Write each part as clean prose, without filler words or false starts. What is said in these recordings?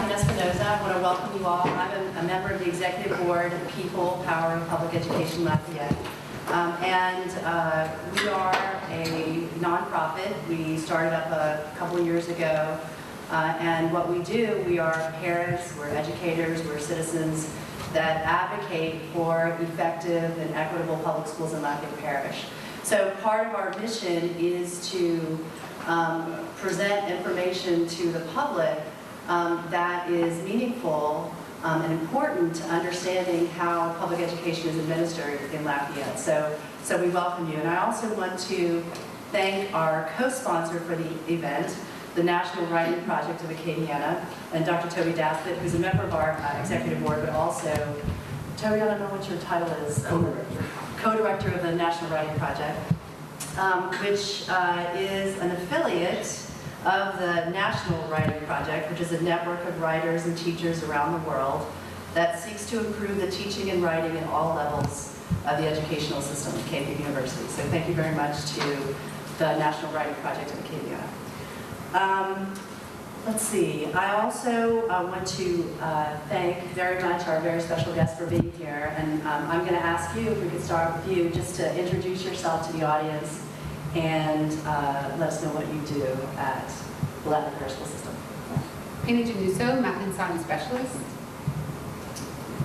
I want to welcome you all. I'm a member of the Executive Board of People Powering Public Education Lafayette. We are a nonprofit. We started up a couple of years ago. And what we do, we are parents, we're educators, we're citizens that advocate for effective and equitable public schools in Lafayette Parish. So part of our mission is to present information to the public that is meaningful and important to understanding how public education is administered in Lafayette. So we welcome you. And I also want to thank our co-sponsor for the event, the National Writing Project of Acadiana, and Dr. Toby Daspit, who's a member of our executive board, but also, Toby, I don't know what your title is. Co-director of the National Writing Project, which is an affiliate of the National Writing Project, which is a network of writers and teachers around the world that seeks to improve the teaching and writing in all levels of the educational system at Acadia University. So thank you very much to the National Writing Project of Acadia. Let's see, I also want to thank very much our very special guest for being here, and I'm going to ask you, if we could start with you, just to introduce yourself to the audience and let us know what you do at the Lafayette Parish School System. Penny Januso, Math and Science Specialist.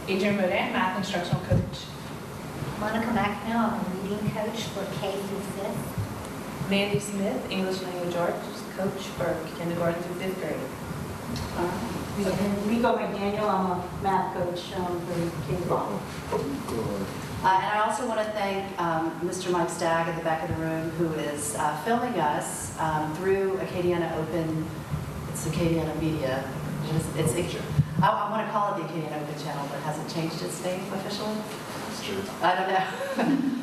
Adrian Modet, Math Instructional Coach. Monica McNeil, I'm a reading coach for K through 5th. Mandy Smith, English Language Arts Coach for kindergarten through 5th grade. And Rico McDaniel, I'm a math coach for K-12. And I also want to thank Mr. Mike Stagg at the back of the room, who is filming us through Acadiana Open. It's Acadiana Media. I want to call it the Acadiana Open channel, but has it changed its name officially? That's true. I don't know.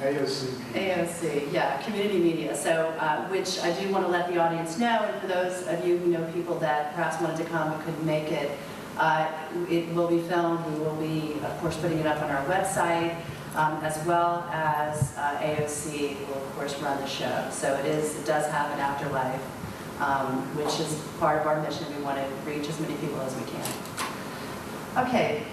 AOC. AOC, yeah, Community Media. So, which I do want to let the audience know, and for those of you who know people that perhaps wanted to come but couldn't make it, it will be filmed. We will be, of course, putting it up on our website, as well as AOC will, of course, run the show. So it does have an afterlife, which is part of our mission. We want to reach as many people as we can. Okay.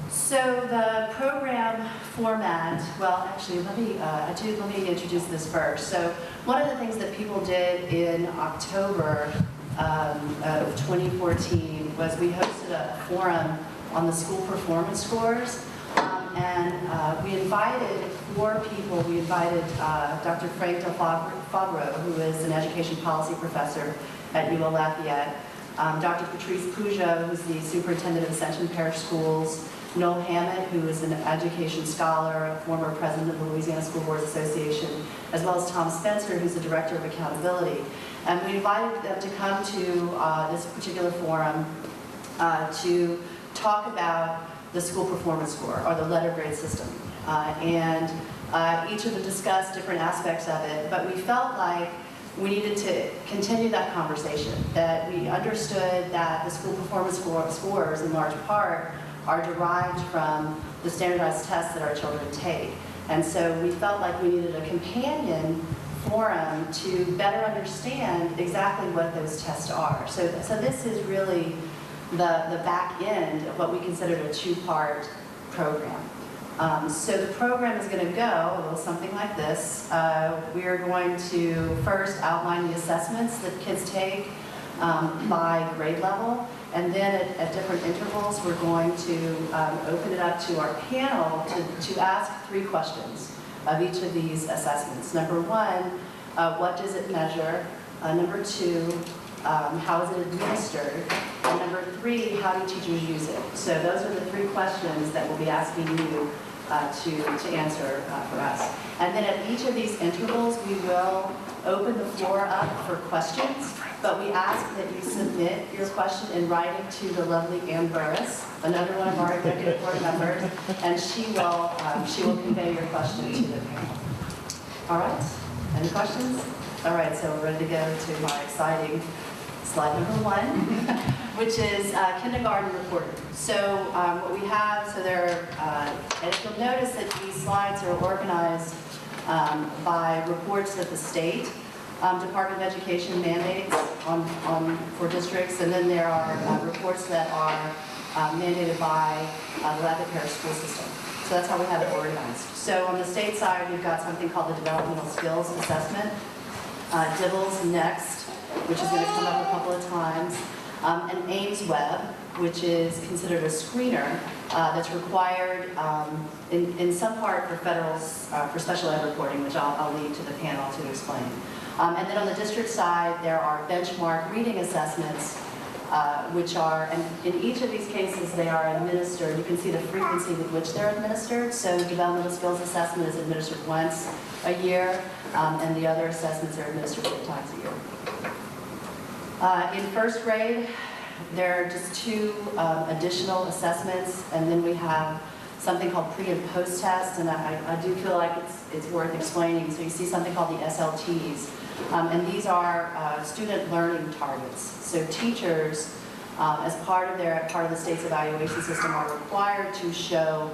So the program format, well, actually, let me introduce this first. So one of the things that people did in October of 2014 was we hosted a forum on the school performance scores, and we invited 4 people. We invited Dr. Frank Delfabro, who is an education policy professor at UL Lafayette, Dr. Patrice Peugeot, who's the superintendent of Ascension Parish Schools, Noel Hammett, who is an education scholar, a former president of the Louisiana School Boards Association, as well as Tom Spencer, who's the director of accountability. And we invited them to come to this particular forum to talk about the school performance score, or the letter grade system. Each of them discussed different aspects of it, but we felt like we needed to continue that conversation, that we understood that the school performance scores, in large part, are derived from the standardized tests that our children take. And so we felt like we needed a companion forum to better understand exactly what those tests are. So this is really the back end of what we considered a 2-part program. So the program is going to go a little something like this. We are going to first outline the assessments that kids take by grade level, and then at different intervals we're going to open it up to our panel to ask 3 questions of each of these assessments. Number 1, what does it measure? Number 2, how is it administered? And number 3, how do teachers use it? So those are the 3 questions that we'll be asking you to answer for us. And then at each of these intervals, we will open the floor up for questions, but we ask that you submit your question in writing to the lovely Ann Burris, another one of our executive board members, and she will convey your question to the panel. All right, any questions? All right, so we're ready to go to my exciting slide number 1, which is kindergarten reporting. So what we have, and if you'll notice that these slides are organized by reports that the state Department of Education mandates for districts, and then there are reports that are mandated by the Lafayette Parish School System. So that's how we have it organized. So on the state side, we've got something called the Developmental Skills Assessment, DIBELS next, which is going to come up a couple of times, and Ames Web, which is considered a screener that's required in some part for federal, for special ed reporting, which I'll leave to the panel to explain. And then on the district side, there are benchmark reading assessments, which are, and in each of these cases, they are administered. You can see the frequency with which they're administered. So developmental skills assessment is administered once a year, and the other assessments are administered 3 times a year. In first grade, there are just 2 additional assessments, and then we have something called pre and post test, and I do feel like it's worth explaining. So you see something called the SLTs, and these are student learning targets. So teachers, as part of the state's evaluation system, are required to show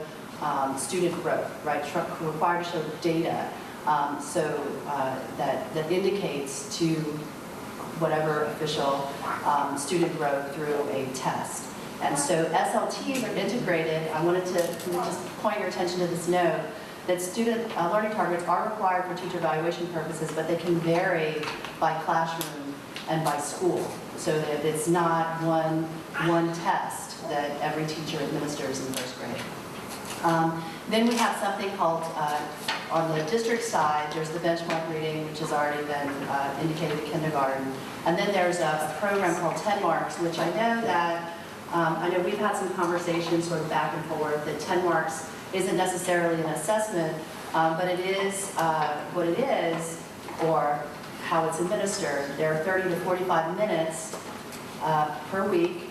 student growth, right? Required to show data, that indicates to whatever official student growth through a test. And so SLTs are integrated. I wanted to just point your attention to this note that student learning targets are required for teacher evaluation purposes, but they can vary by classroom and by school, so that it's not one test that every teacher administers in first grade. Then we have something called, on the district side, there's the benchmark reading, which has already been indicated to kindergarten. And then there's a program called 10 Marks, which I know we've had some conversations sort of back and forth that 10 Marks isn't necessarily an assessment, but it is what it is, or how it's administered. There are 30 to 45 minutes per week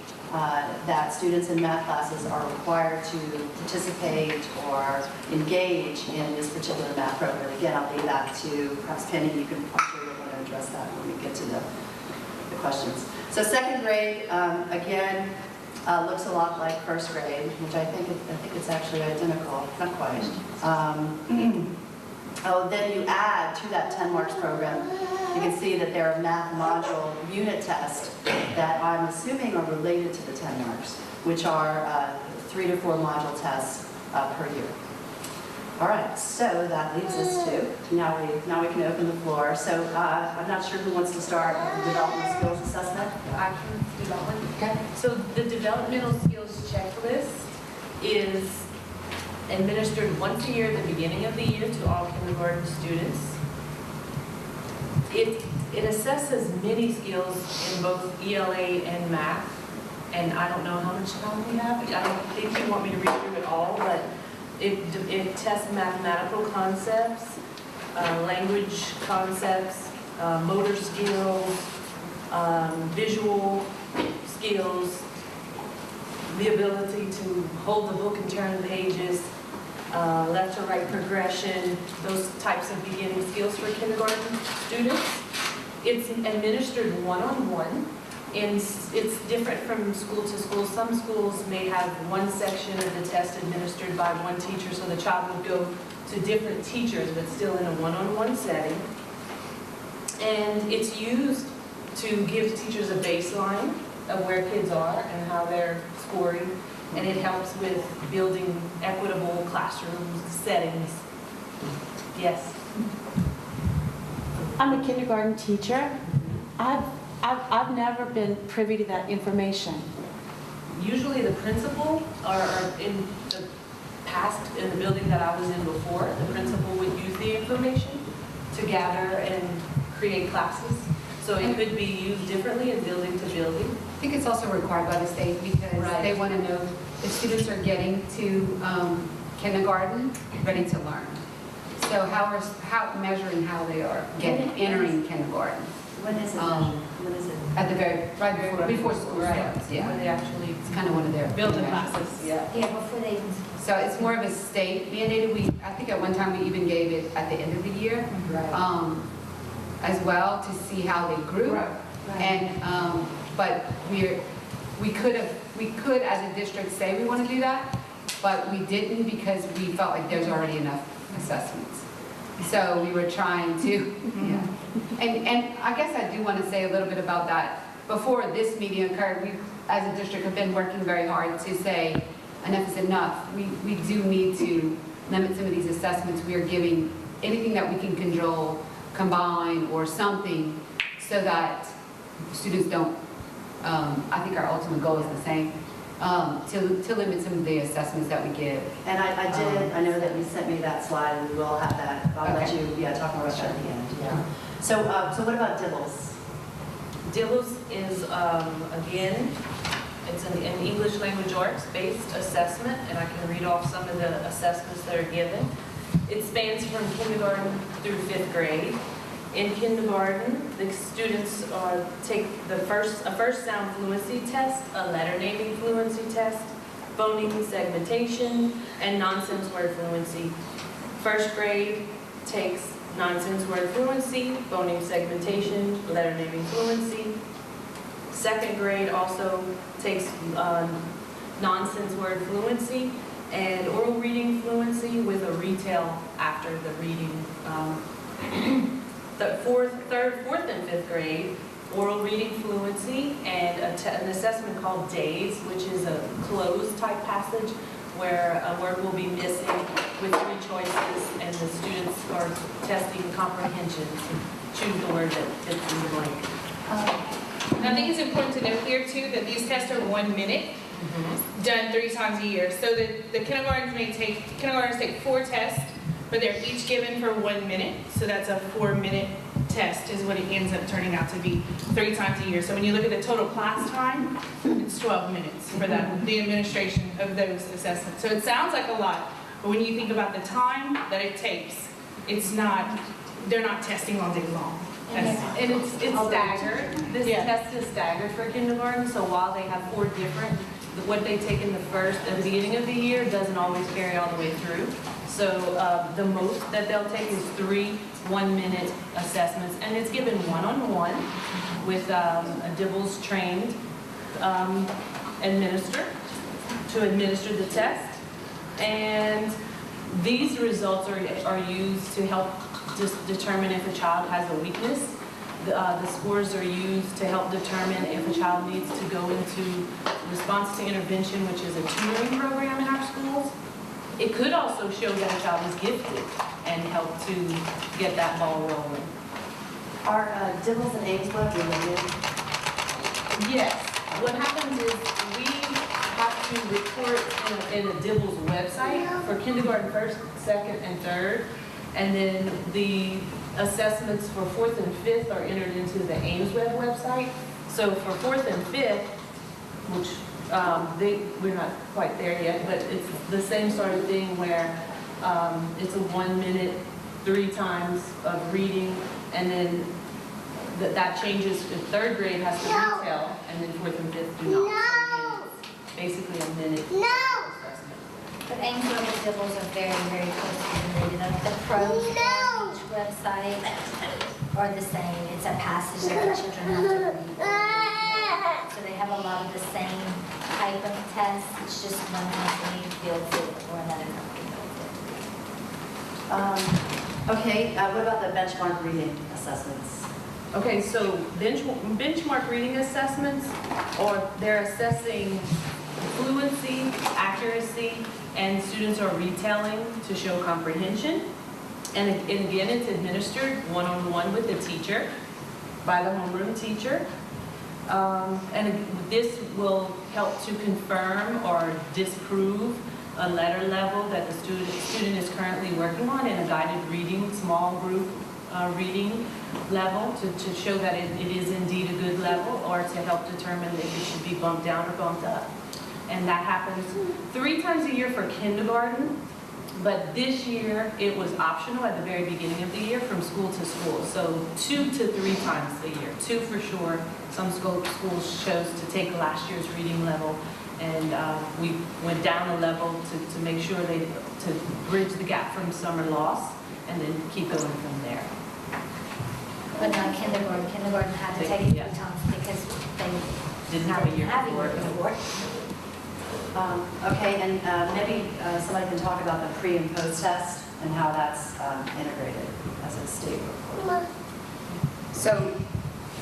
that students in math classes are required to participate or engage in this particular math program. Again, I'll leave that to perhaps Penny. I'm sure you're going to address that when we get to the questions. So second grade, again, looks a lot like first grade, which I think it's actually identical, not quite. Then you add to that 10 Marks program, you can see that there are math module unit tests that I'm assuming are related to the 10 Marks, which are 3 to 4 module tests per year. All right, so that leaves us to, now we can open the floor. So I'm not sure who wants to start with the developmental skills assessment. I can do that one. Okay. So the developmental skills checklist is administered once a year at the beginning of the year to all kindergarten students. It assesses many skills in both ELA and math, and I don't know how much time we have. I don't think you want me to read through it all, but it tests mathematical concepts, language concepts, motor skills, visual skills, the ability to hold the book and turn pages, left to right progression, those types of beginning skills for kindergarten students. It's administered one-on-one, and it's different from school to school. Some schools may have one section of the test administered by one teacher, so the child would go to different teachers, but still in a one-on-one setting. And it's used to give teachers a baseline of where kids are and how they're scoring, and it helps with building equitable classroom settings. Yes? I'm a kindergarten teacher. I've never been privy to that information. Usually the principal, or in the past, in the building that I was in before, the principal would use the information to gather and create classes. So it could be used differently in building to building. I think it's also required by the state because Right. they want to know if students are getting to kindergarten ready to learn. So how measuring how they are entering kindergarten When is it? When is it? at the right before school starts. Where Yeah, they actually it's kind of one of their building measures. classes. Yeah. Yeah, before they even. So it's more of a state mandated. I think at one time we even gave it at the end of the year, as well, to see how they grew. Right. And but we could as a district say we want to do that, but we didn't because we felt like there's already enough assessments. So we were trying to, yeah. And I guess I do want to say a little bit about that. Before this meeting occurred, we, as a district, have been working very hard to say enough is enough. We do need to limit some of these assessments. We are giving anything that we can control, combine, or something, so that students don't, I think our ultimate goal is the same, to limit some of the assessments that we give. And I know that you sent me that slide, and we will have that. I'll let Okay. you, talk more about that at the end, yeah. So what about DIBELS? DILUS is, again, it's an English language arts based assessment, and I can read off some of the assessments that are given. It spans from kindergarten through 5th grade. In kindergarten, the students take a first sound fluency test, a letter naming fluency test, phoneme segmentation, and nonsense word fluency. 1st grade takes nonsense word fluency, phoneme segmentation, letter naming fluency. 2nd grade also takes nonsense word fluency and oral reading fluency with a retell after the reading. The 4th and 5th grade, oral reading fluency and an assessment called DAYS, which is a closed type passage where a word will be missing with 3 choices, and the students are testing comprehension to choose the word that fits in the blank. And I think it's important to note here too that these tests are 1 minute, done 3 times a year. So the kindergartens take 4 tests, but they're each given for 1 minute. So that's a 4-minute test is what it ends up turning out to be 3 times a year. So when you look at the total class time, it's 12 minutes for that, the administration of those assessments. So it sounds like a lot, but when you think about the time that it takes, they're not testing all day long. And it's staggered. This test is staggered for kindergarten, so while they have 4 different, what they take in at the beginning of the year doesn't always carry all the way through. So the most that they'll take is 3 1-minute assessments, and it's given one-on-one with a DIBELS trained to administer the test. And these results are used to help determine if a child has a weakness. The scores are used to help determine if a child needs to go into response to intervention, which is a tutoring program in our schools. It could also show that a child is gifted and help to get that ball rolling. Are DIBELS and AIMSWeb related? Yes. What happens is we have to report in a DIBELS website for kindergarten 1st, 2nd, and 3rd. And then the assessments for 4th and 5th are entered into the AIMSWeb website. So for 4th and 5th, which we're not quite there yet, but it's the same sort of thing where it's a 1 minute, 3 times of reading, and then that changes. If 3rd grade has to retell, and then 4th and 5th do not. So it's basically a minute assessment. But AIMSWeb and DIBELS are very, very closely related. The pros on each website are the same. It's a passage that the children have to read. So they have a lot of the same type of tests. It's just one company builds it or another company builds it. Okay, what about the benchmark reading assessments? Okay, so benchmark reading assessments, they're assessing fluency, accuracy, and students are retelling to show comprehension. And again, it's administered one-on-one with the teacher, by the homeroom teacher. And this will help to confirm or disprove a letter level that the student is currently working on in a guided reading, small group reading level to show that it is indeed a good level, or to help determine if it should be bumped down or bumped up. And that happens 3 times a year for kindergarten, but this year it was optional at the very beginning of the year from school to school. So 2 to 3 times a year, 2 for sure. Some schools chose to take last year's reading level, and we went down a level to make sure to bridge the gap from summer loss, and then keep going from there. But not kindergarten. Kindergarten had to take it 3 times because they Didn't have a year have before. before. Okay, and maybe somebody can talk about the pre and post test and how that's integrated as a state report. So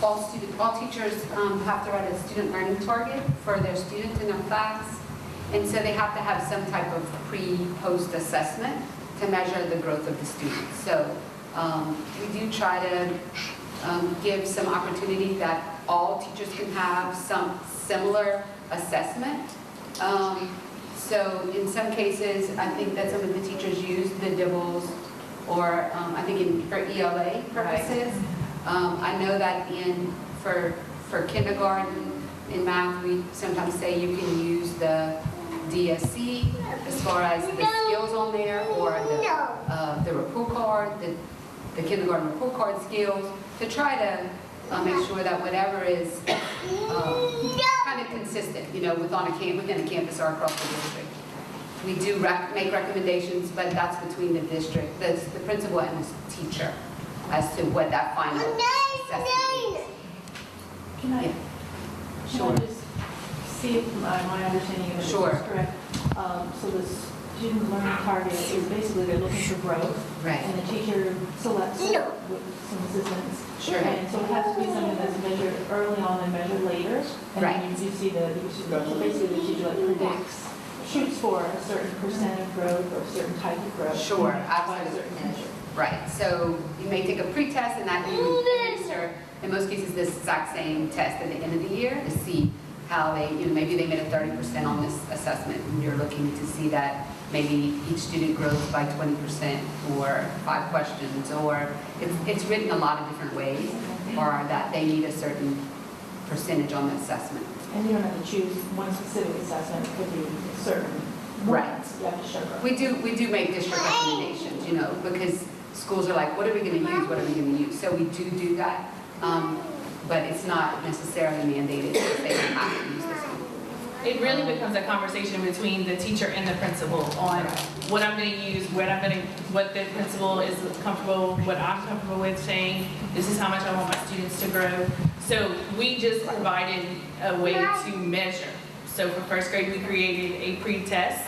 all teachers have to write a student learning target for their students in their class. And so they have to have some type of pre-post assessment to measure the growth of the students. So we do try to give some opportunity that all teachers can have some similar assessment. So in some cases, I think that some of the teachers use the DIBELS, or I think for ELA purposes. I know that for kindergarten in math, we sometimes say you can use the DSC as far as the skills on there, or the report card, the kindergarten report card skills, to try to make sure that whatever is kind of consistent, within a campus or across the district. We do make recommendations, but that's between the district, the principal and the teacher, as to what that final assessment is. Can I Sure. just see if my understanding of it is Sure. correct? So the student learning target is basically they're looking for growth. Right. And the teacher selects it with some assistance. Sure. And so it has to be something that's measured early on and measured later. And Right. then you see the growth. So basically the teacher shoots for a certain percent of growth or a certain type of growth. Sure, by a absolutely. certain measure. Right, so you may take a pre-test, and that you would administer, in most cases, this exact same test at the end of the year to see how they, maybe they made a 30% on this assessment, and you're looking to see that maybe each student grows by 20% or 5 questions, or it's written a lot of different ways, or that they need a certain percentage on the assessment. And you don't have to choose one specific assessment, it could be certain. Right. You have to show growth. We do make district recommendations, because schools are like, what are we going to use, what are we going to use? So we do that, but it's not necessarily mandated that they have to use this one. It really becomes a conversation between the teacher and the principal on what I'm going to use, what the principal is comfortable, what I'm comfortable with saying, this is how much I want my students to grow. So we just provided a way to measure. So for first grade, we created a pre-test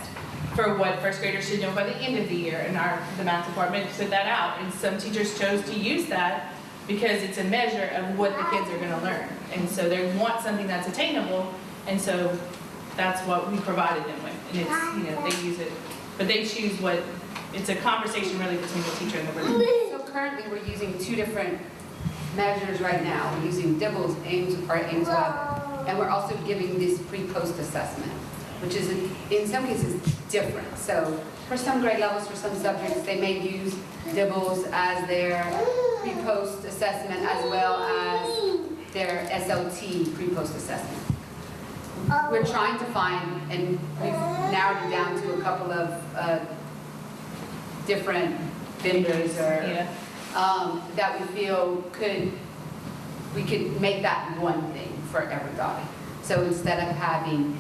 for what first graders should know by the end of the year, and the math department put that out. And some teachers chose to use that because it's a measure of what the kids are going to learn. And so they want something that's attainable, and so that's what we provided them with. And it's, they use it, but they choose it's a conversation really between the teacher and the principal. So currently, we're using 2 different measures right now. We're using DIBELS, Ames Hub, and we're also giving this pre-post assessment, which is in some cases different. So for some grade levels, for some subjects, they may use DIBELS as their pre-post assessment as well as their SLT pre-post assessment. We're trying to find, and we've narrowed it down to a couple of different vendors that we feel we could make that one thing for everybody. So instead of having,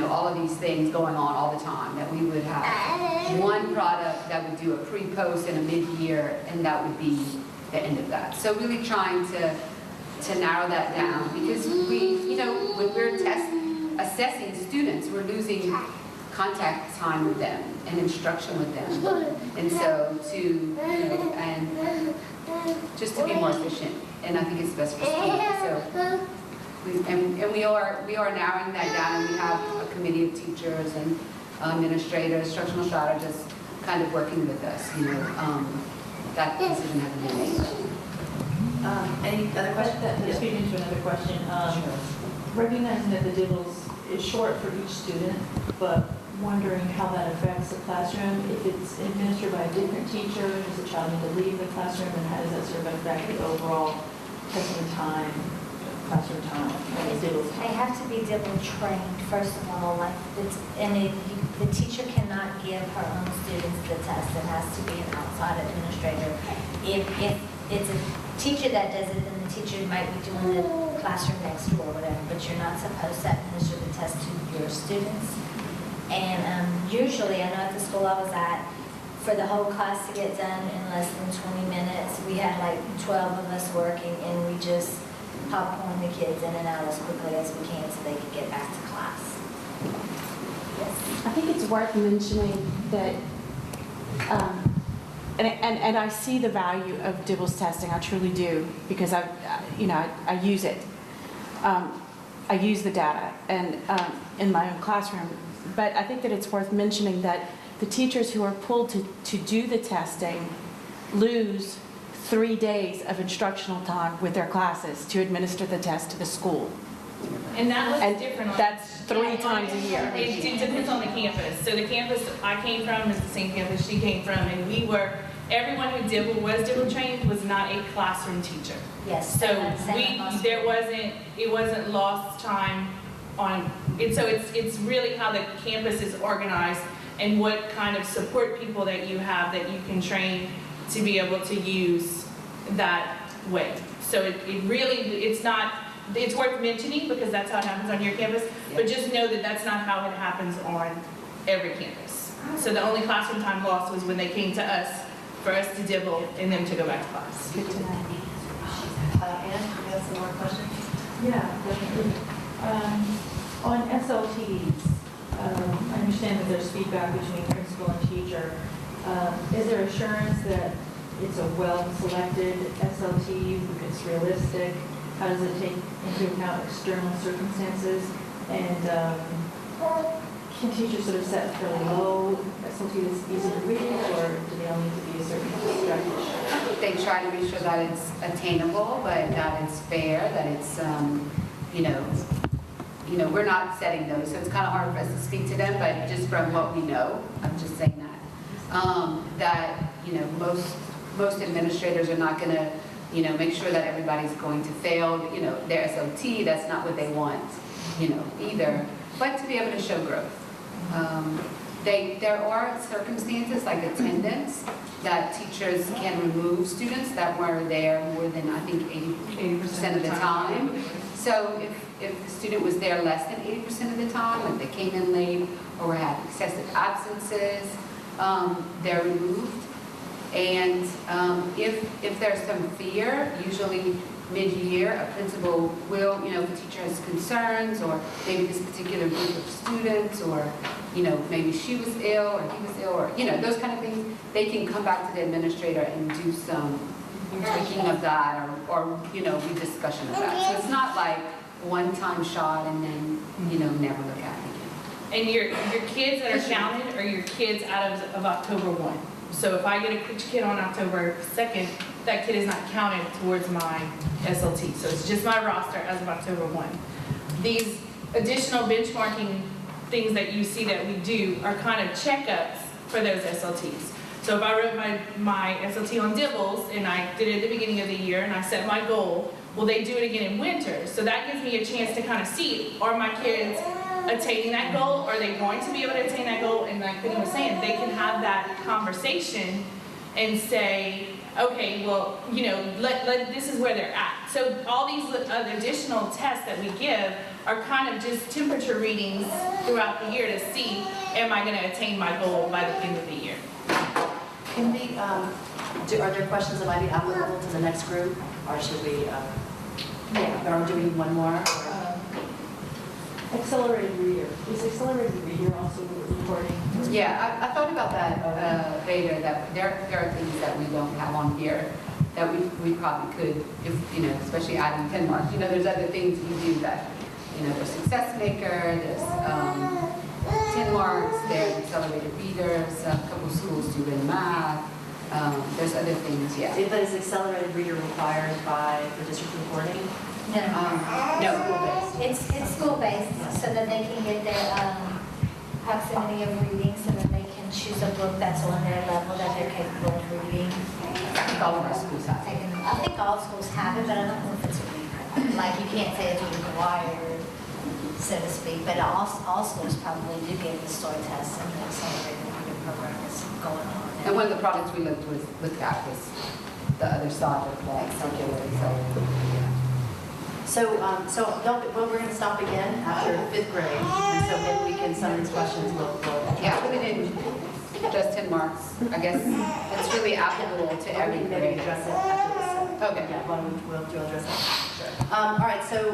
all of these things going on all the time, that we would have one product that would do a pre-post and a mid-year, and that would be the end of that. So really trying to narrow that down, because when we're assessing students, we're losing contact time with them and instruction with them. And so and just to be more efficient, and I think it's best for students. So we are narrowing that down, and we have a committee of teachers and administrators, instructional strategists kind of working with us, that decision hasn't been made. Any other questions? Speaking to another question, recognizing that the DIBELS is short for each student, but wondering how that affects the classroom. If it's administered by a different teacher, does the child need to leave the classroom, and how does that sort of affect the overall testing time, classroom time, and the DIBELS They time? have to be DIBEL trained, first of all, the teacher cannot give her own students the test. It has to be an outside administrator. If it's a teacher that does it, then the teacher might be doing the classroom next door or whatever, but you're not supposed to administer the test to your students. And usually, I know at the school I was at, for the whole class to get done in less than 20 minutes, we had like 12 of us working, and we just popcorn the kids in and out as quickly as we can so they could get back to class. I think it's worth mentioning that, and I see the value of Dibbles testing, I truly do, because I use it. I use the data and in my own classroom, but I think that it's worth mentioning that the teachers who are pulled to do the testing lose 3 days of instructional time with their classes to administer the test to the school. And that was And different on. that's 3 times a year. It depends on the campus. So the campus I came from is the same campus she came from, and everyone who was Dibble trained was not a classroom teacher. Yes. So Same it wasn't lost time on, and so it's really how the campus is organized and what kind of support people that you have that you can train to be able to use that way. So it's worth mentioning because that's how it happens on your campus, but just know that that's not how it happens on every campus. So the only classroom time lost was when they came to us for us to dibble and them to go back to class. Good to know. Ann, you have some more questions? Yeah, definitely. On SLTs, I understand that there's feedback between principal and teacher. Is there assurance that it's a well-selected SLT, if it's realistic? How does it take into account external circumstances? And can teachers sort of set fairly low SLT that's easy to read, or do they all need to be a certain strategy? They try to be sure that it's attainable, but that it's fair, that it's, we're not setting those, so it's kind of hard for us to speak to them, but just from what we know, I'm just saying that, most administrators are not going to, make sure that everybody's going to fail, their SLT, that's not what they want, either, but to be able to show growth. There are circumstances like attendance that teachers can remove students that were there more than, I think, 80% of the time. So if the student was there less than 80% of the time, if they came in late or had excessive absences, they're removed. And if there's some fear, usually mid-year, a principal will, if the teacher has concerns, or maybe this particular group of students, or, maybe she was ill, or he was ill, or, those kind of things, they can come back to the administrator and do some tweaking of that, or rediscussion of that. So it's not like one-time shot and then, never look at it again. And your kids that are counted are your kids out of October 1. So if I get a kid on October 2nd, that kid is not counted towards my SLT. So it's just my roster as of October 1. These additional benchmarking things that you see that we do are kind of checkups for those SLTs. So if I wrote my SLT on Dibbles and I did it at the beginning of the year and I set my goal, will they do it again in winter? So that gives me a chance to kind of see, are my kids attaining that goal? Are they going to be able to attain that goal? And like Penny was saying, they can have that conversation and say, okay, well, this is where they're at. So all these additional tests that we give are kind of just temperature readings throughout the year to see, am I going to attain my goal by the end of the year? Can we, are there questions that might be applicable to the next group, or should we, or do we need one more? Accelerated reader. Is accelerated reader also recording? Yeah, I thought about that later, that there are things that we don't have on here that we probably could, if, especially adding 10 marks. There's other things we do that, there's success maker, there's 10 marks, there's accelerated readers, a couple schools do in math, there's other things, yeah. But is accelerated reader required for district reporting? No. School-based. It's school-based, so that they can get their proximity of reading, so that they can choose a book that's on their level that they're capable of reading. I think all of our schools have it. I think all schools have it, but I don't know if it's a requirement. Like, you can't say it's required, so to speak, but all schools probably do give the STOR test, and the accelerated reading program is going on. And one of the products we looked at was the other side of that circular, So we're going to stop again after 5th grade, and so maybe we can, some of these questions will. Yeah, put it in just 10 marks. I guess it's really applicable to every Maybe grade. address it after this. Okay. Yeah, we'll address that. All right, so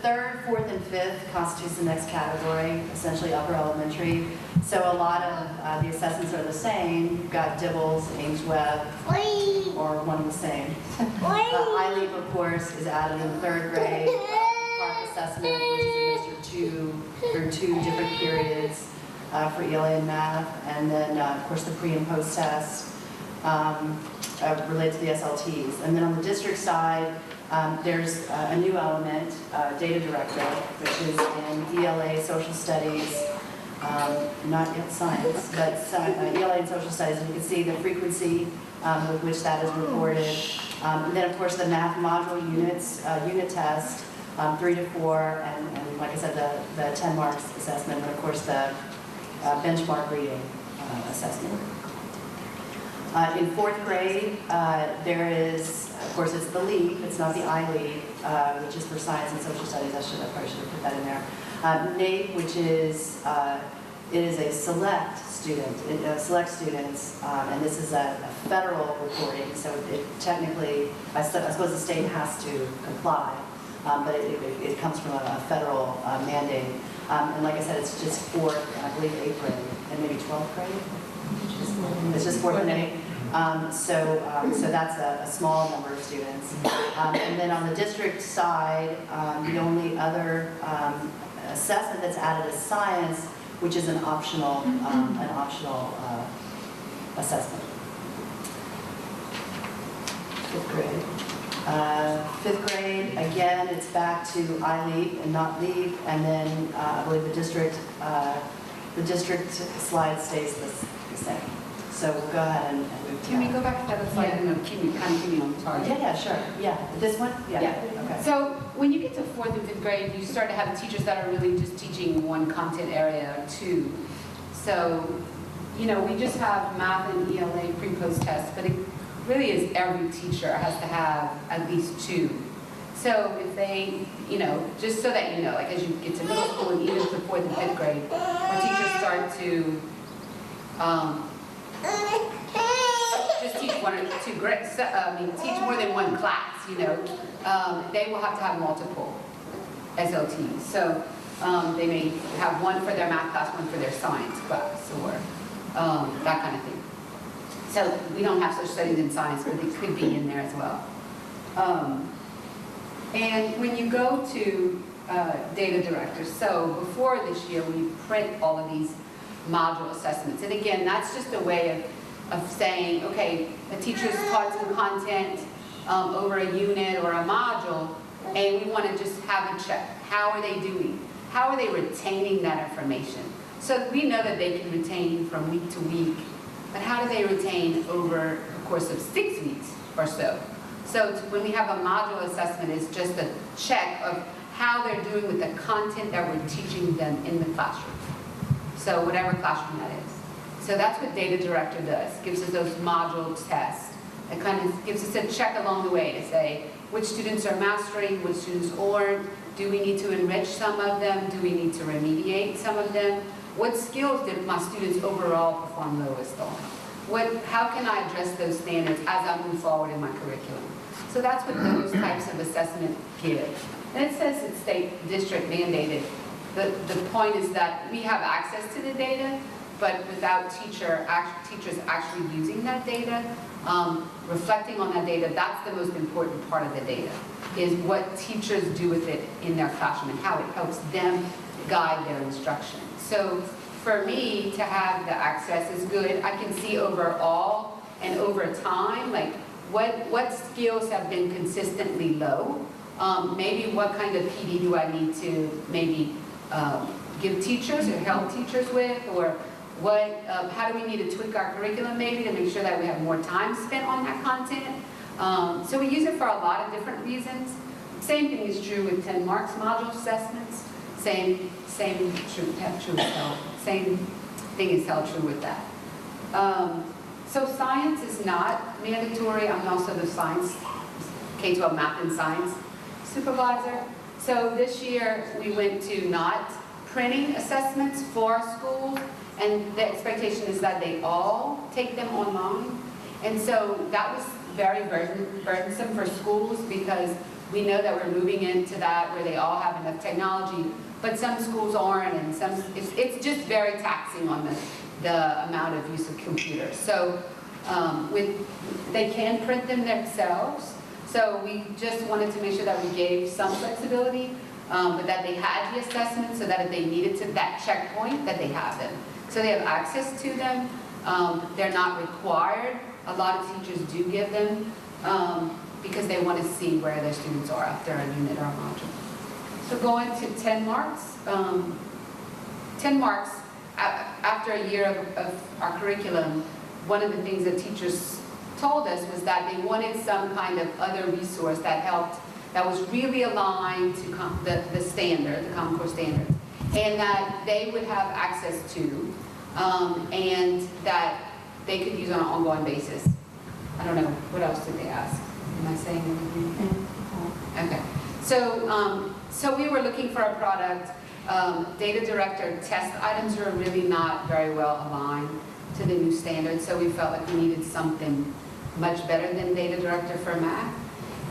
third, fourth, and fifth constitutes the next category, essentially upper elementary. So a lot of the assessments are the same. You've got Dibbles, Ames Webb, or one and the same. ILEAP, of course, is added in third grade. Park assessment, which is administered through two different periods for ELA and math, and then, of course, the pre and post test related to the SLTs. And then on the district side, there's a new element, data director, which is in ELA, social studies, not yet science, but ELA and social studies. And you can see the frequency with which that is reported. And then, of course, the math module units, unit test, 3 to 4, and like I said, the 10 marks assessment, and of course the benchmark reading assessment. In fourth grade, there is, of course, it's the LEAP, it's not the ILEAP, which is for science and social studies. I probably should have put that in there. NAEP, which is, it is a select student, select students, and this is a federal reporting, so it technically, I suppose the state has to comply. But it comes from a federal mandate. And like I said, it's just fourth, I believe 8th grade, and maybe 12th grade. It's just fourth and 8th. So that's a small number of students. And then on the district side, the only other assessment that's added is science, which is an optional assessment. 5th grade. 5th grade, again, it's back to ILEAP and not LEAP, and then I believe the district slide stays the same. So we'll go ahead and move to Can we that. go back to that slide and continue on target? Yeah, sure. Yeah, this one? Yeah. Okay. So when you get to 4th and 5th grade, you start to have teachers that are really just teaching one content area or two. So, you know, we just have math and ELA pre-post tests, but it really is every teacher has to have at least 2. So if they, you know, just so that you know, like as you get to middle school and even to 4th and 5th grade, where teachers start to just teach 1 or 2 grades, teach more than one class, you know, they will have to have multiple SLTs. So they may have one for their math class, one for their science class, or that kind of thing. So we don't have social studies in science, but it could be in there as well. And when you go to data directors, so before this year, we print all of these module assessments. And again, that's just a way of saying, okay, a teacher's taught some content over a unit or a module, and we want to just have a check. How are they doing? How are they retaining that information? So we know that they can retain from week to week, but how do they retain over the course of 6 weeks or so? So when we have a module assessment, it's just a check of how they're doing with the content that we're teaching them in the classroom. So whatever classroom that is. So that's what data director does, gives us those module tests. It kind of gives us a check along the way to say which students are mastering, which students aren't. Do we need to enrich some of them? Do we need to remediate some of them? What skills did my students overall perform lowest on? How can I address those standards as I move forward in my curriculum? So that's what those types of assessment give. And it says it's state district mandated. The point is that we have access to the data, but without teachers actually using that data, reflecting on that data, that's the most important part of the data, is what teachers do with it in their classroom and how it helps them guide their instruction. So for me to have the access is good. I can see overall and over time, like what skills have been consistently low. Maybe what kind of PD do I need to maybe give teachers or help teachers with, or how do we need to tweak our curriculum maybe to make sure that we have more time spent on that content. So we use it for a lot of different reasons. Same thing is true with 10 marks module assessments. Same thing is held true with that. So science is not mandatory. I'm also the science, K-12 math and science supervisor. So this year we went to not printing assessments for our schools, and the expectation is that they all take them online. And so that was very burdensome for schools because we know that we're moving into that where they all have enough technology, but some schools aren't, and it's just very taxing on the amount of use of computers. So they can print them themselves, so we just wanted to make sure that we gave some flexibility, but that they had the assessment so that if they needed to that checkpoint, that they have them. So they have access to them. They're not required. A lot of teachers do give them because they want to see where their students are after a unit or a module. So going to 10 marks. 10 marks, after a year of our curriculum, one of the things that teachers told us was that they wanted some kind of other resource that helped, that was really aligned to the standard, the Common Core standards, and that they would have access to, and that they could use on an ongoing basis. I don't know, what else did they ask? Am I saying anything? Okay. So we were looking for a product. Data director test items were really not very well aligned to the new standards, so we felt like we needed something much better than data director for math.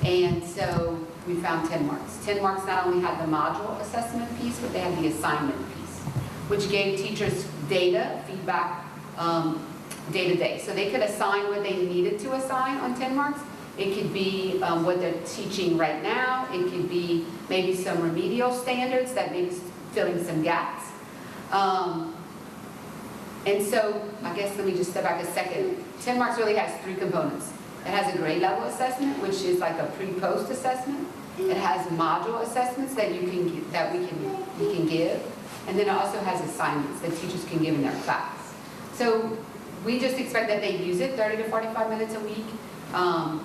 And so we found 10 marks. 10 marks not only had the module assessment piece, but they had the assignment piece, which gave teachers data, feedback, day to day. So they could assign what they needed to assign on 10 marks. It could be what they're teaching right now. It could be maybe some remedial standards that maybe filling some gaps. And so I guess let me just step back a second. 10 marks really has 3 components. It has a grade level assessment, which is like a pre-post assessment. It has module assessments that we can give. And then it also has assignments that teachers can give in their class. So we just expect that they use it 30 to 45 minutes a week.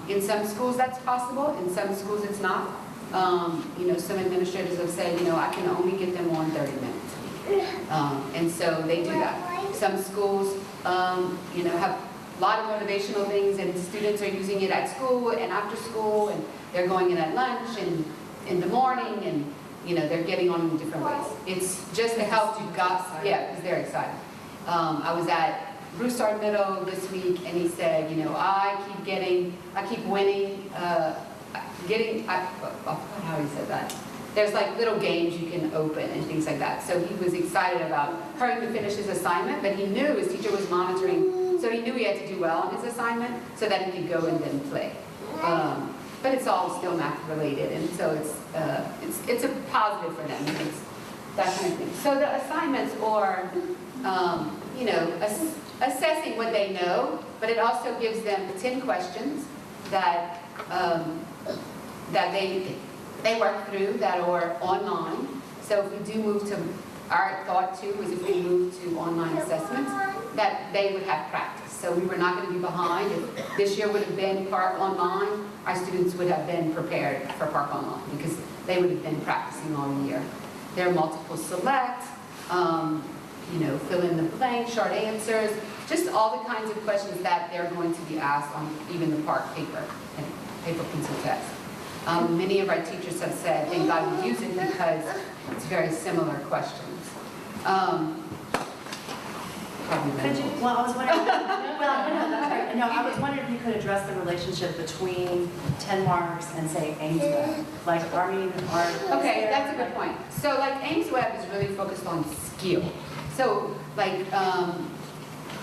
In some schools that's possible, in some schools it's not. Some administrators have said, I can only get them on 30 minutes a week. And so they do that. Some schools, have a lot of motivational things, and students are using it at school and after school, and they're going in at lunch and in the morning, and they're getting on in different ways. It's just to help you guys, because they're excited. I was at Broussard Middle this week, and he said, I keep winning, I forgot how he said that. There's like little games you can open and things like that. So he was excited about hurrying to finish his assignment, but he knew his teacher was monitoring, so he knew he had to do well on his assignment so that he could go and then play. But it's all still math related, and so it's a positive for them. It's that kind of thing. So the assignments are, assessing what they know, but it also gives them 10 questions that they work through that are online. So if we do move to, our thought too was if we move to online assessments, that they would have practice. So we were not going to be behind. If this year would have been Park Online, our students would have been prepared for Park Online because they would have been practicing all year. There are multiple select, fill in the blank, short answers, just all the kinds of questions that they're going to be asked on even the Park paper and paper pencil test. Many of our teachers have said, thank God we use it because it's very similar questions. Could you, well, I was wondering, that's right. No, I was wondering if you could address the relationship between 10 marks and say Ames Web. Like, Okay, that's a good point. So like Ames Web is really focused on skill. So like,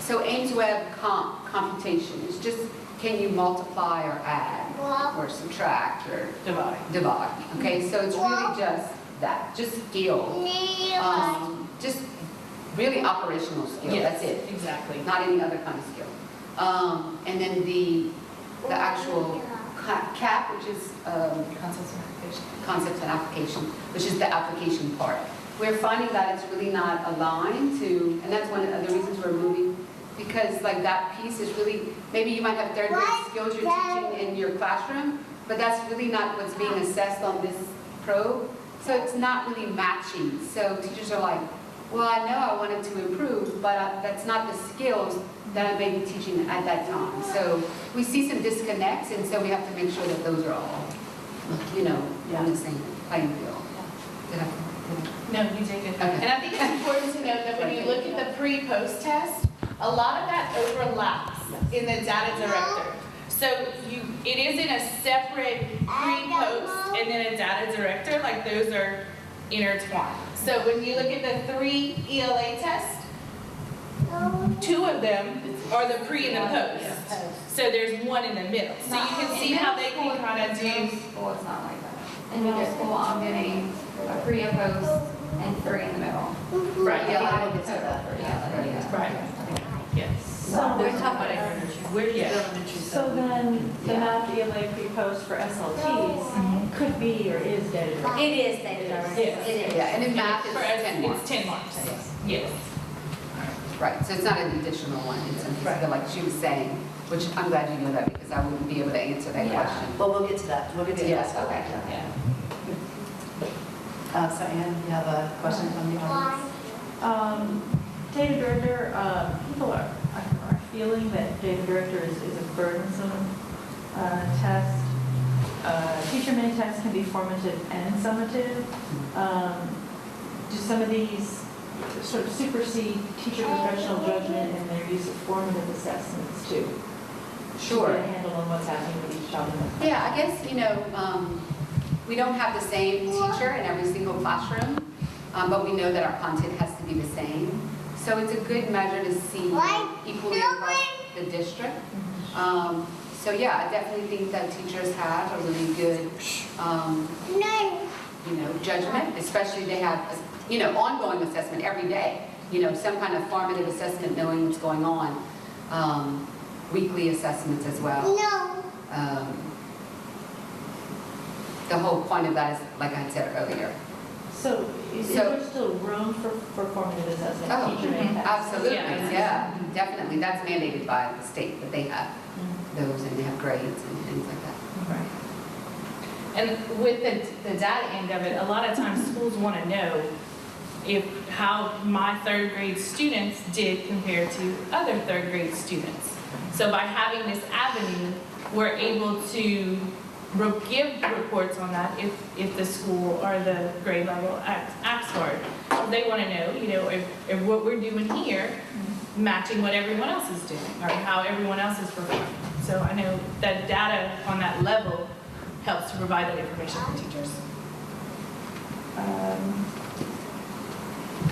so Ames Web computation is just, can you multiply or add or subtract or divide? Okay, so it's really just that, just skill. Just really operational skill, that's it. Exactly. Not any other kind of skill. And then the actual CAP, which is concepts and application, which is the application part. We're finding that it's really not aligned to, and that's one of the reasons we're moving, because like that piece is really, maybe you might have third grade skills you're teaching in your classroom, but that's really not what's being assessed on this probe. So it's not really matching. So teachers are like, well, I know I wanted to improve, but that's not the skills that I may be teaching at that time. So we see some disconnects, and so we have to make sure that those are all, on the same playing field. No, you did good. Okay. And I think it's important to note that when you look at the pre-post test, a lot of that overlaps in the data director. So it isn't a separate pre-post and then a data director, like those are intertwined. So when you look at the 3 ELA tests, 2 of them are the pre and the post. So there's one in the middle. So you can see how they can kind of do. School, it's not like that. In middle school, I'm getting a pre, a post, and 3 in the middle. Right. Yeah, I will get to that. Yeah. Right. Yes. So, We're talking about elementary. Where's the elementary so stuff? then the math ELA pre-post for SLTs could be or is data directed. It is data directed. Yes. It is. Yeah, and in math, For it's us, 10 marks. it's 10 marks. Yes. Right, so it's not an additional one, it's something like she was saying, which I'm glad you know that because I wouldn't be able to answer that Yeah. question. Well, we'll get to that. We'll get to Yes, that. okay. Yeah. So Ann, you have a question from the audience? Data director, people are feeling that data director is a burdensome test. Teacher mini tests can be formative and summative. Do some of these sort of supersede teacher professional judgment in their use of formative assessments too? Sure. To get a handle on what's happening with each child. Yeah, I guess, we don't have the same teacher in every single classroom, but we know that our content has to be the same. So it's a good measure to see equally across the district. So yeah, I definitely think that teachers have a really good, judgment, especially they have, ongoing assessment every day. Some kind of formative assessment, knowing what's going on. Weekly assessments as well. The whole point of that is, like I said earlier. So is there still room for formative assessment? Oh, teacher mini tests? absolutely, Yeah. yeah, definitely. That's mandated by the state that they have those and they have grades and things like that. Right. And with the data end of it, a lot of times schools want to know how my 3rd grade students did compared to other 3rd grade students. So by having this avenue, we're able to give reports on that if the school or the grade level asks for it. They want to know, if what we're doing here matching what everyone else is doing or how everyone else is performing. So I know that data on that level helps to provide that information for teachers.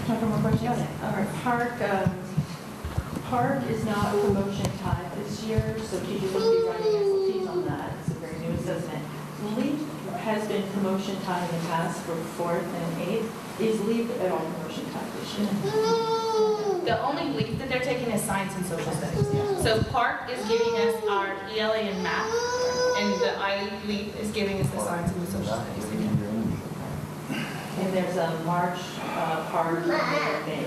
Time for more questions? All right, Park is not promotion time this year, so teachers will be running SLTs on that. It's a very new assessment. LEAP has been promotion time in the past for 4th and 8th. Is LEAP at all promotion time this year? The only leap that they're taking is science and social studies. So Park is giving us our ELA and math, and the LEAP is giving us the science and the social studies. And there's a March Park and May.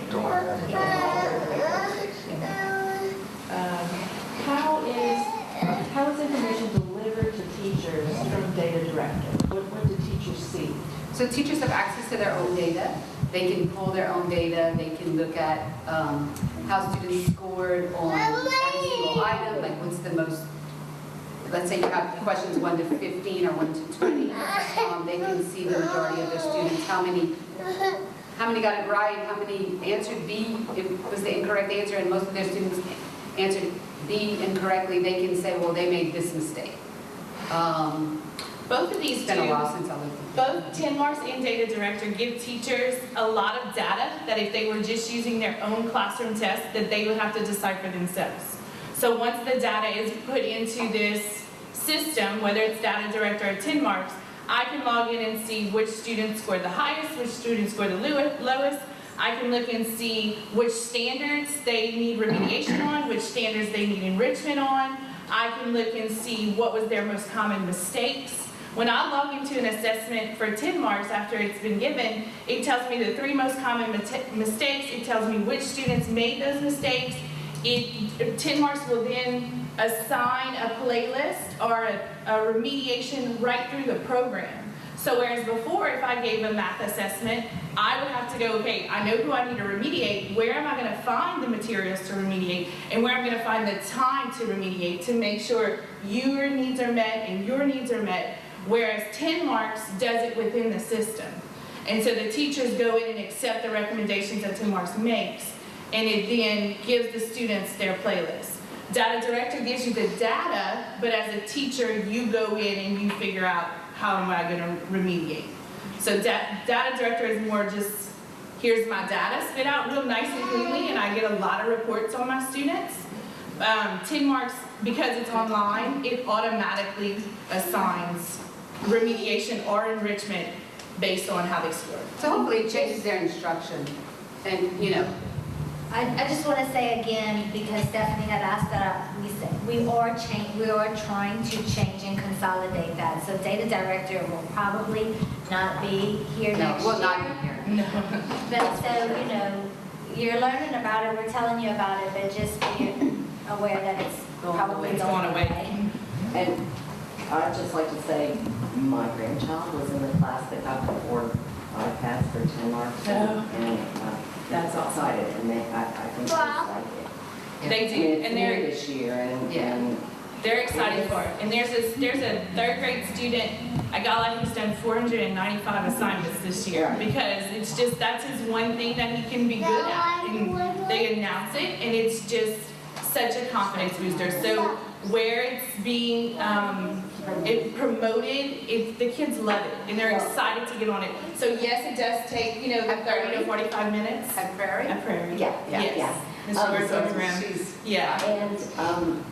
How is information delivered to teachers from data director? What do teachers see? So teachers have access to their own data. They can pull their own data. They can look at how students scored on every single item, like what's the most, let's say you have questions 1 to 15 or 1 to 20. They can see the majority of their students, how many got it right, how many answered B, it was the incorrect answer, and most of their students answered B incorrectly. They can say, well, they made this mistake. Both of these It's been a two, while since I looked at both 10 Marks and Data Director give teachers a lot of data that if they were just using their own classroom test, that they would have to decipher themselves. So once the data is put into this system, whether it's Data Director or 10 Marks, I can log in and see which students scored the highest, which students scored the lowest. I can look and see which standards they need remediation on, which standards they need enrichment on. I can look and see what was their most common mistakes. When I log into an assessment for 10 marks after it's been given, it tells me the 3 most common mistakes. It tells me which students made those mistakes. 10 marks will then assign a playlist or a remediation right through the program. So whereas before, if I gave a math assessment, I would have to go, okay, I know who I need to remediate, where am I going to find the materials to remediate, and where I'm going to find the time to remediate to make sure your needs are met and your needs are met, whereas 10 marks does it within the system. And so the teachers go in and accept the recommendations that 10 marks makes, and it then gives the students their playlist. Data director gives you the data, but as a teacher, you go in and you figure out how am I going to remediate. So data director is more just, here's my data spit out real nice and cleanly, and I get a lot of reports on my students. 10 marks, because it's online, it automatically assigns remediation or enrichment based on how they score. So hopefully it changes their instruction and, you know. I just want to say again, because Stephanie had asked that, we are trying to change and consolidate that. So data director will probably not be here next year. Will not be here. No. But so, you know, you're learning about it, we're telling you about it, but just be aware that it's probably It's going going away. away. And I'd just like to say, my grandchild was in the class that got the 4 iPads for 10 marks. And That's awesome. excited, and I think they like it. They I do, mean, it's and new they're this year, and they're excited for it. And there's a 3rd grade student, I got like he's done 495 assignments this year Right. because it's just, that's his one thing that he can be good at. And they announce it, and it's just such a confidence booster. So where it's being promoted, the kids love it, and they're excited to get on it. So yes, it does take, you know, the 30 to 45 minutes. At Prairie? At Prairie. yeah. Yes. Mr. Garzo's around. Yeah. And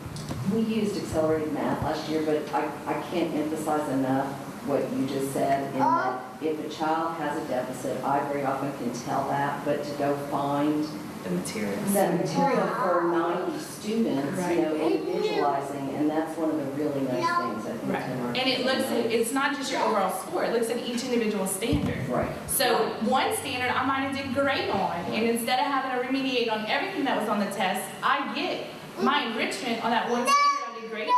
we used accelerated math last year, but I can't emphasize enough what you just said, in that if a child has a deficit, I very often can tell that, but to go find The materials. that material for 90 students, Right. you know, individualizing, and that's one of the really nice things I think. Right. in our- And it looks at, it's not just your overall score, it looks at each individual standard. Right. So one standard I might have did great on, and instead of having to remediate on everything that was on the test, I get my enrichment on that one standard I did great on.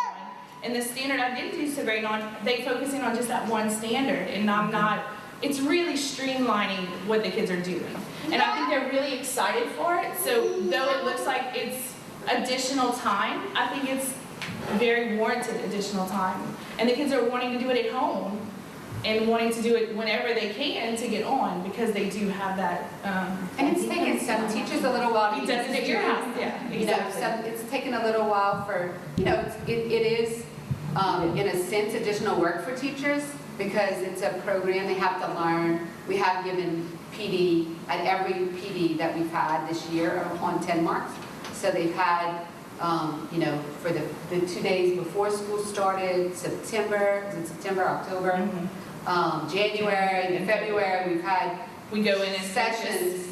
And the standard I didn't do so great on, they focus in on just that one standard, and I'm not, it's really streamlining what the kids are doing. And I think they're really excited for it, so though it looks like it's additional time, I think it's very warranted additional time. And the kids are wanting to do it at home and wanting to do it whenever they can to get on, because they do have that, And it's taken some teachers a little while to it get doesn't used at to your it. house, yeah, You know, exactly. it's taken a little while for, you know, it is, in a sense, additional work for teachers because it's a program they have to learn. We have given PD at every PD that we've had this year on 10 marks. So they've had, you know, for the 2 days before school started, September, October, January, and February, we've had We go in and sessions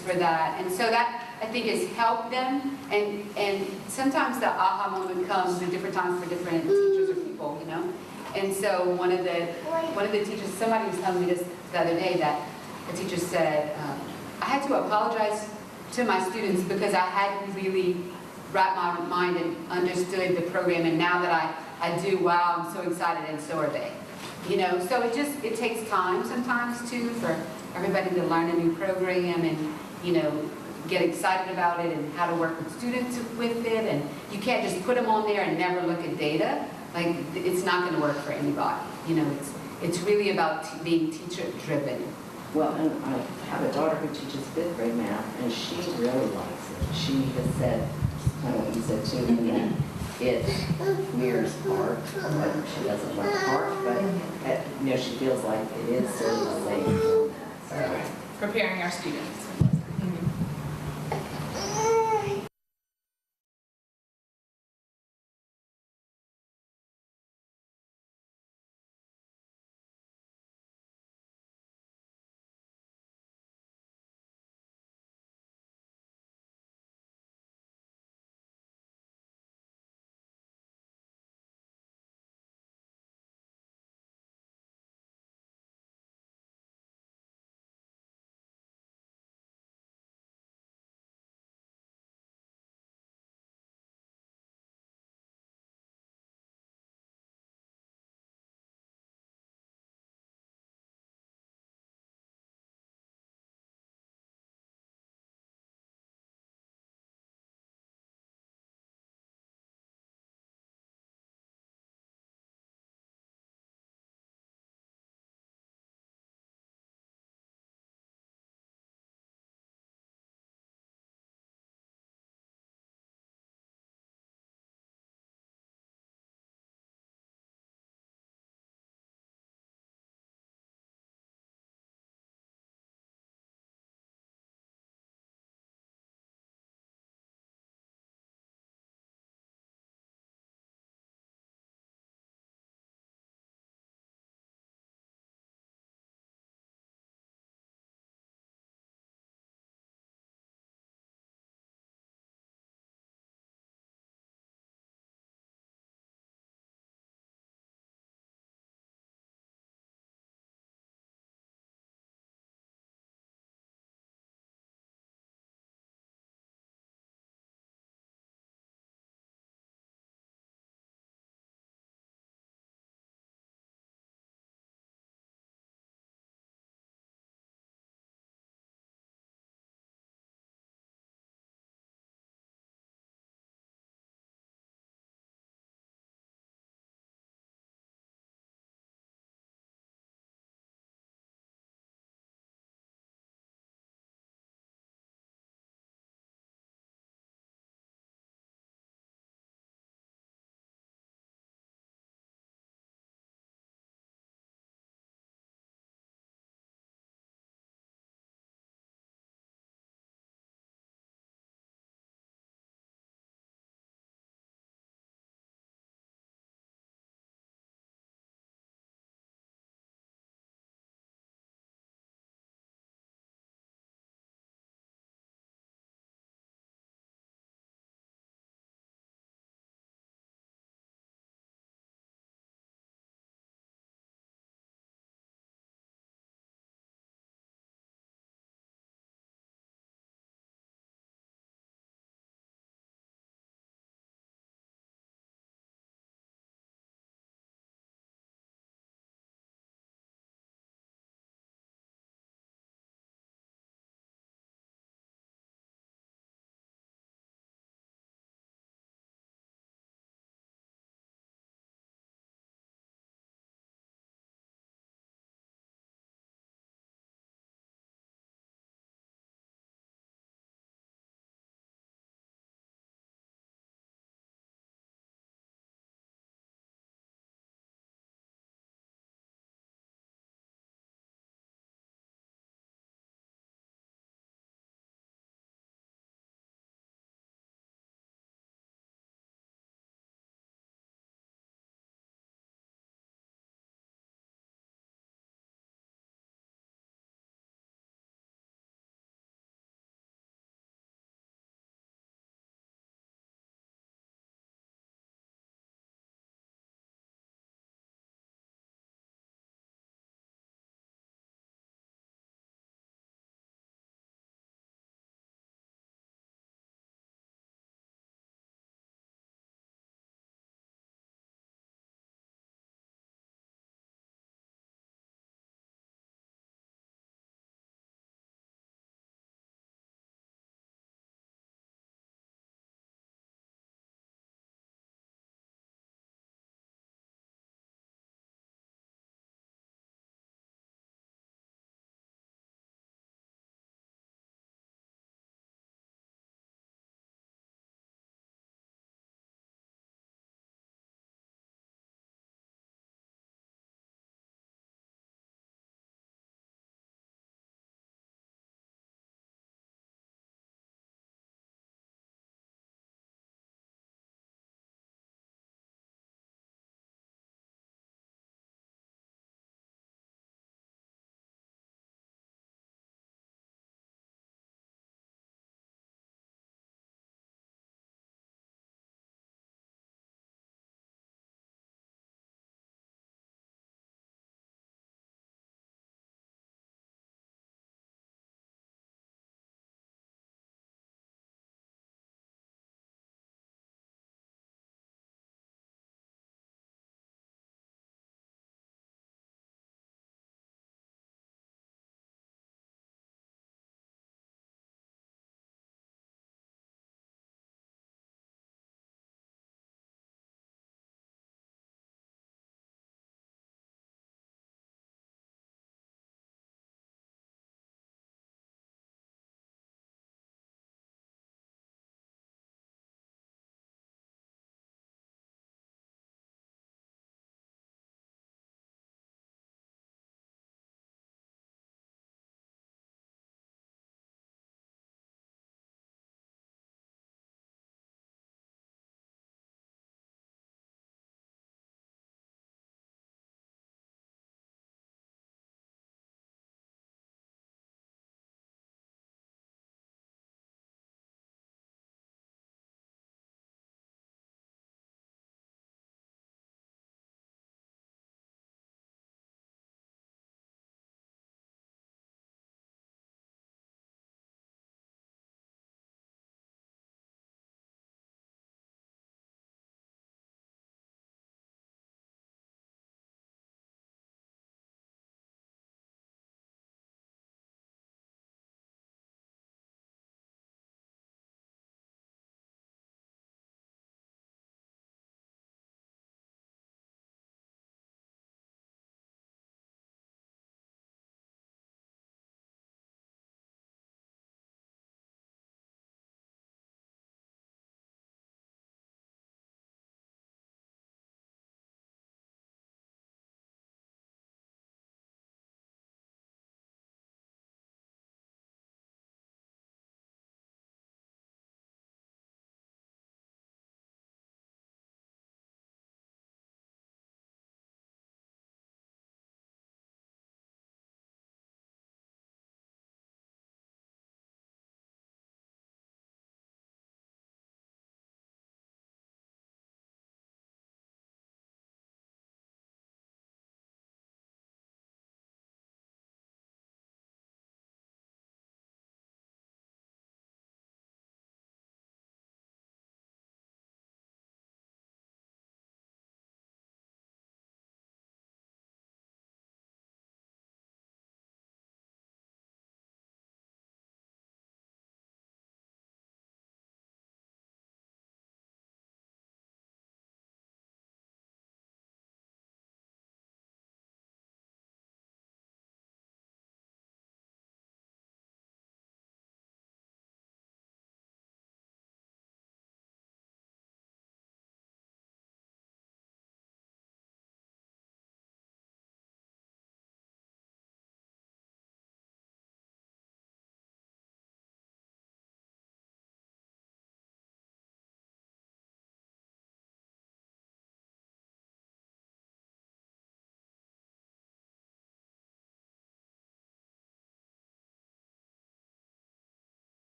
for that. And so that, I think, has helped them. And sometimes the aha moment comes at different times for different teachers or people, you know? And so one of the teachers, somebody was telling me this the other day, that a teacher said, I had to apologize to my students because I hadn't really wrapped my mind and understood the program, and now that I do, wow, I'm so excited, and so are they. You know, so it takes time sometimes too for everybody to learn a new program and, you know, get excited about it and how to work with students with it. And you can't just put them on there and never look at data. Like, it's not going to work for anybody. You know, it's really about being teacher driven. Well, and I have a daughter who teaches 5th grade math, and she really likes it. She has said, kind of what you said too, that it mirrors art. But she doesn't like art, but you know, she feels like it is sort of the same. So, preparing our students.